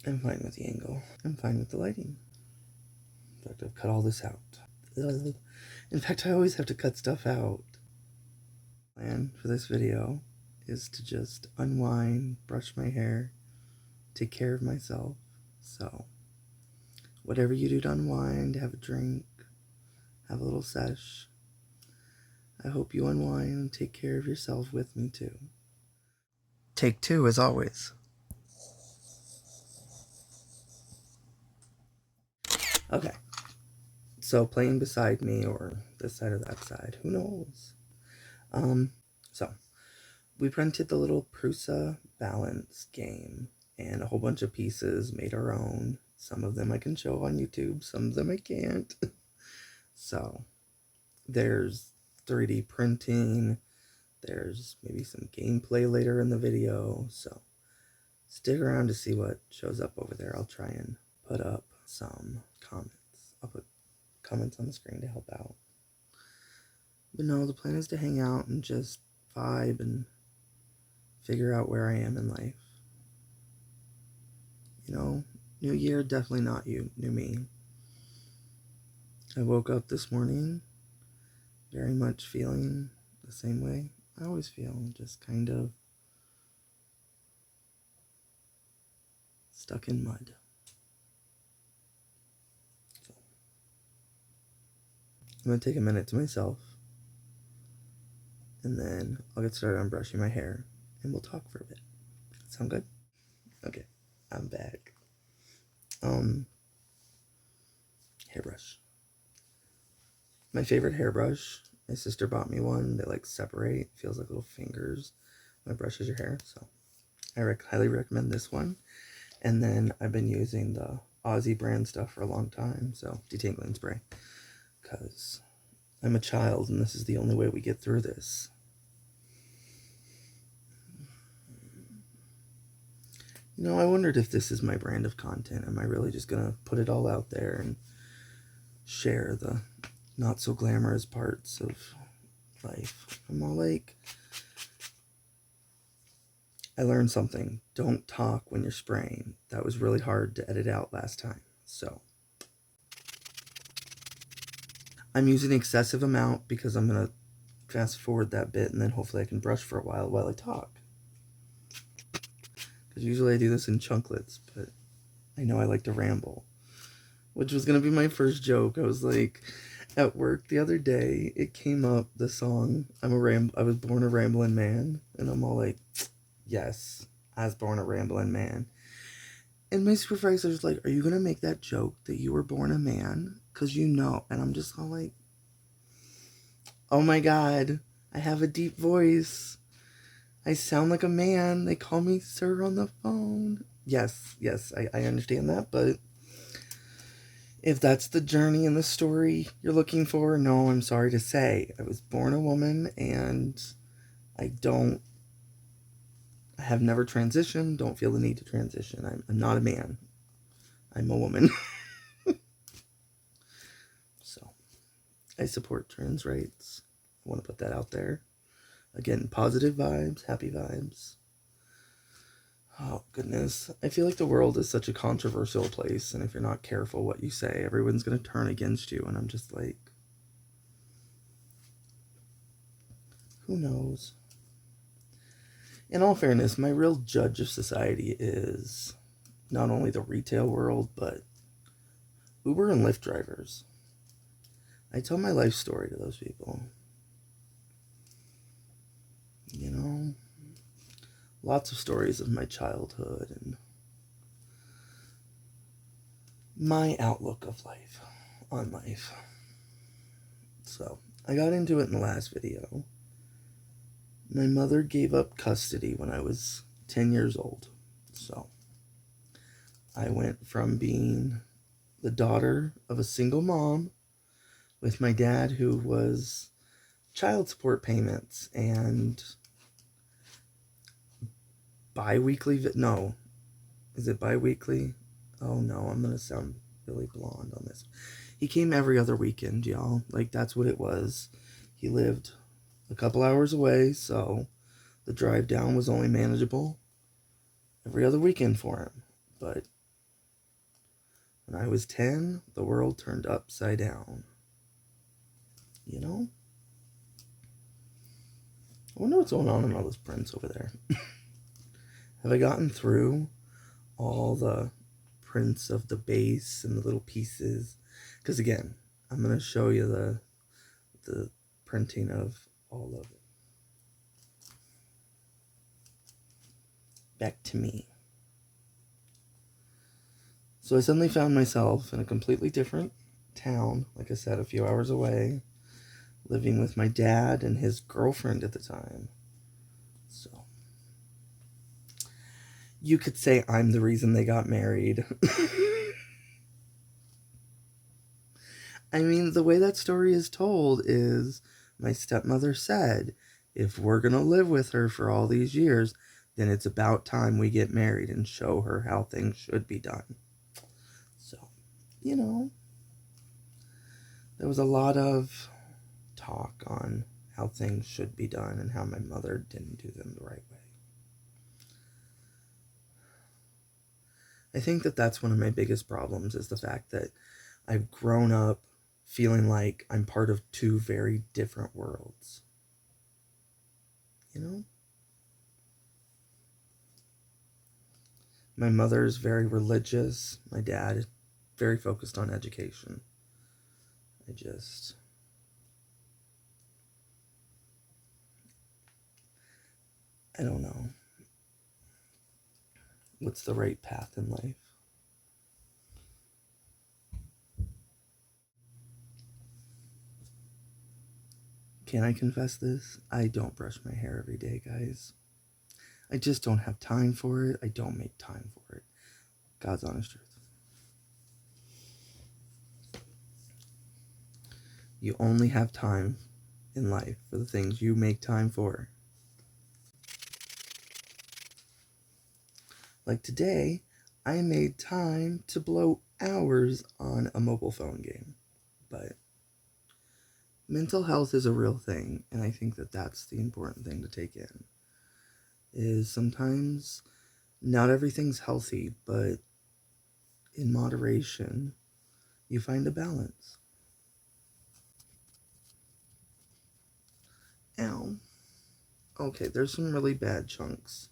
I'm fine with the angle. I'm fine with the lighting. In fact, I've cut all this out. In fact, I always have to cut stuff out. Plan for this video is to just unwind, brush my hair, take care of myself. So, whatever you do to unwind, have a drink, have a little sesh. I hope you unwind and take care of yourself with me too. Take two as always. Okay. So playing beside me or this side or that side, who knows? So we printed the little Prusa Balance Game and a whole bunch of pieces, made our own. Some of them I can show on YouTube, some of them I can't. So there's 3D printing, there's maybe some gameplay later in the video, so stick around to see what shows up over there. I'll try and put up some comments. I'll put comments on the screen to help out. But no, the plan is to hang out and just vibe and figure out where I am in life. You know, new year, definitely not you, new me. I woke up this morning very much feeling the same way I always feel, just kind of stuck in mud. So, I'm going to take a minute to myself, and then I'll get started on brushing my hair, and we'll talk for a bit. Sound good? Okay, I'm back. Hairbrush. My favorite hairbrush. My sister bought me one. They like separate. Feels like little fingers when it brushes your hair. So I highly recommend this one. And then I've been using the Aussie brand stuff for a long time. So detangling spray. Because I'm a child and this is the only way we get through this. You know, I wondered if this is my brand of content. Am I really just going to put it all out there and share the not so glamorous parts of life? I'm all like, I learned something. Don't talk when you're spraying. That was really hard to edit out last time. So I'm using an excessive amount because I'm going to fast forward that bit and then hopefully I can brush for a while I talk. Because usually I do this in chunklets, but I know I like to ramble. Which was going to be my first joke. I was like, at work the other day, it came up, the song, I was born a rambling man. And I'm all like, yes, I was born a rambling man. And my supervisor's like, are you going to make that joke that you were born a man? Because you know. And I'm just all like, oh my God, I have a deep voice. I sound like a man. They call me sir on the phone. Yes, I understand that, but if that's the journey and the story you're looking for, no, I'm sorry to say. I was born a woman and I have never transitioned, don't feel the need to transition. I'm not a man. I'm a woman. So, I support trans rights. I want to put that out there. Again, positive vibes, happy vibes. Oh, goodness. I feel like the world is such a controversial place, and if you're not careful what you say, everyone's going to turn against you, and I'm just like, who knows? In all fairness, my real judge of society is not only the retail world, but Uber and Lyft drivers. I tell my life story to those people. You know, lots of stories of my childhood and my outlook of life, on life. So, I got into it in the last video. My mother gave up custody when I was 10 years old. So, I went from being the daughter of a single mom with my dad who was child support payments and bi-weekly, no, is it bi-weekly? Oh no, I'm going to sound really blonde on this. He came every other weekend, y'all. Like, that's what it was. He lived a couple hours away, so the drive down was only manageable every other weekend for him. But When I was 10, the world turned upside down. You know? I wonder what's going on in all those prints over there. Have I gotten through all the prints of the base and the little pieces? Because again, I'm going to show you the printing of all of it. Back to me. So I suddenly found myself in a completely different town, like I said, a few hours away, living with my dad and his girlfriend at the time. So you could say I'm the reason they got married. I mean, the way that story is told is my stepmother said, if we're going to live with her for all these years, then it's about time we get married and show her how things should be done. So, you know, there was a lot of talk on how things should be done and how my mother didn't do them the right way. I think that that's one of my biggest problems, is the fact that I've grown up feeling like I'm part of two very different worlds. You know? My mother's very religious. My dad is very focused on education. I don't know what's the right path in life. Can I confess this? I don't brush my hair every day, guys. I just don't have time for it. I don't make time for it. God's honest truth. You only have time in life for the things you make time for. Like today, I made time to blow hours on a mobile phone game. But mental health is a real thing, and I think that that's the important thing to take in. Is sometimes not everything's healthy, but in moderation, you find a balance. Ow. Okay, there's some really bad chunks.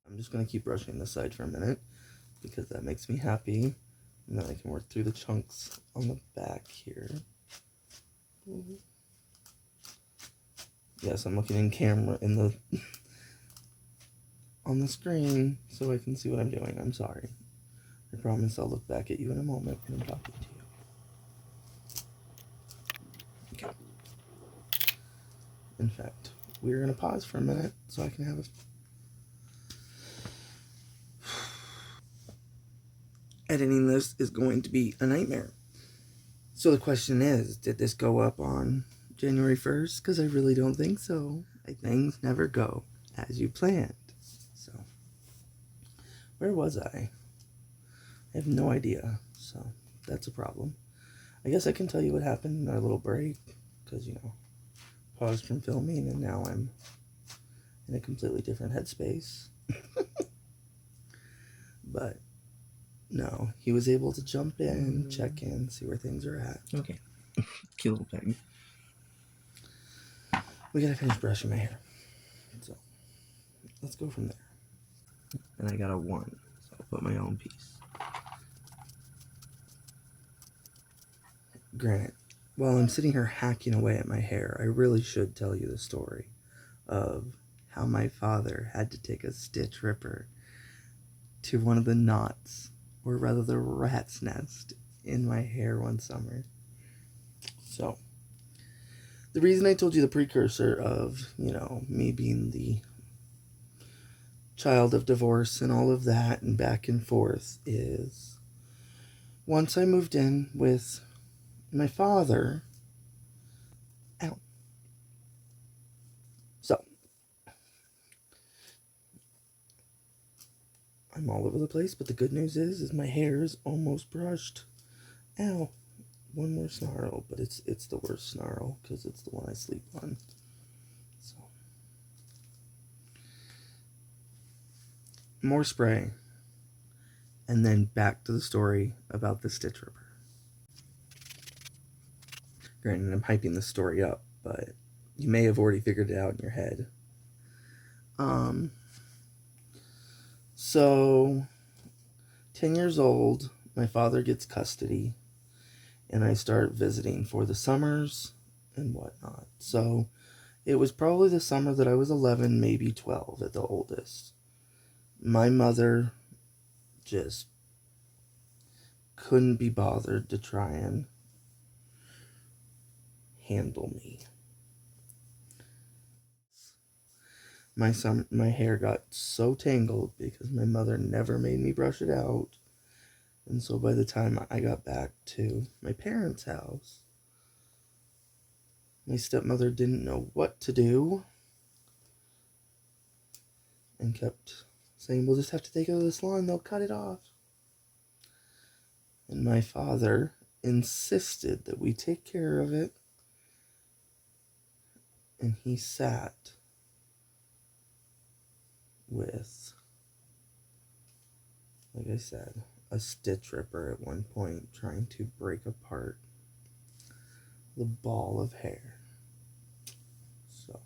I'm just going to keep brushing this side for a minute because that makes me happy. And then I can work through the chunks on the back here. Yes, I'm looking in camera on the screen so I can see what I'm doing. I'm sorry. I promise I'll look back at you in a moment when I'm talking to you. Okay. In fact, we're going to pause for a minute so I can have a... Editing this is going to be a nightmare. So the question is, did this go up on January 1st? Because I really don't think so. Things never go as you planned. So, where was I? I have no idea. So, that's a problem. I guess I can tell you what happened in our little break. Because, paused from filming and now I'm in a completely different headspace. But, no, he was able to jump in, check in, see where things are at. Okay. Cute little pig. We gotta finish brushing my hair. So, let's go from there. And I got a 1, so I'll put my own piece. Granted, while I'm sitting here hacking away at my hair, I really should tell you the story of how my father had to take a stitch ripper to one of the knots, or rather the rat's nest, in my hair one summer. So, the reason I told you the precursor of, me being the child of divorce and all of that and back and forth is once I moved in with my father. Ow. So, I'm all over the place, but the good news is my hair is almost brushed. Ow. One more snarl, but it's the worst snarl because it's the one I sleep on. So, more spray, And then back to the story about the Stitch Ripper. Granted, I'm hyping the story up, but you may have already figured it out in your head. So, 10 years old, my father gets custody, and I start visiting for the summers and whatnot. So, it was probably the summer that I was 11, maybe 12 at the oldest. My mother just couldn't be bothered to try and handle me. My hair got so tangled because my mother never made me brush it out. And so by the time I got back to my parents' house, my stepmother didn't know what to do and kept saying, we'll just have to take it to the salon, they'll cut it off. And my father insisted that we take care of it. And he sat with, like I said, a Stitch Ripper at one point, trying to break apart the ball of hair. So,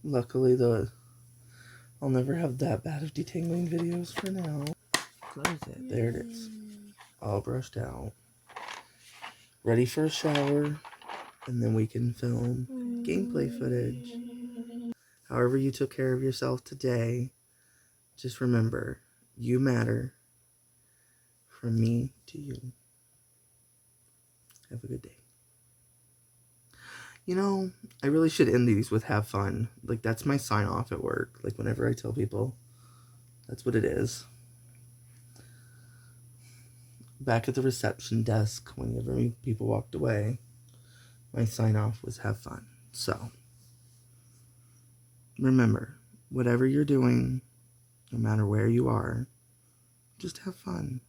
luckily I'll never have that bad of detangling videos for now. Close it. There it is. All brushed out. Ready for a shower, and then we can film gameplay footage. However you took care of yourself today, just remember, you matter. From me to you. Have a good day. You know, I really should end these with have fun. Like, that's my sign off at work. Like, whenever I tell people, that's what it is. Back at the reception desk, whenever people walked away, my sign off was have fun. So, remember, whatever you're doing, no matter where you are, just have fun.